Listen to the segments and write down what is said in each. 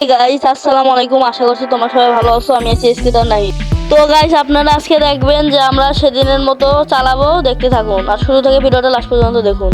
Guys আসসালামু আলাইকুম, আশা করছি তোমরা সবাই ভালো আছো। আমি আছি এসকিদার নাহি। তো গাইস আপনারা আজকে দেখবেন যে আমরা সেদিনের মতো চালাবো, দেখতে থাকুন আর শুরু থেকে ভিডিওটা লাস্ট পর্যন্ত দেখুন।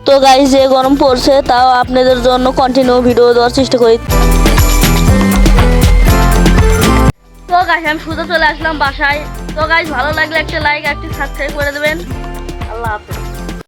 তো গাইস যে গরম পড়ছে তাও আপনাদের জন্য কন্টিনিউ ভিডিও দেওয়ার চেষ্টা করি। তো গাইস আমি শুধু চলে আসলাম বাসায়। তো গাইস ভালো লাগলে একটা লাইক, একটা সাবস্ক্রাইব করে দেবেন। আল্লাহ হাফেজ।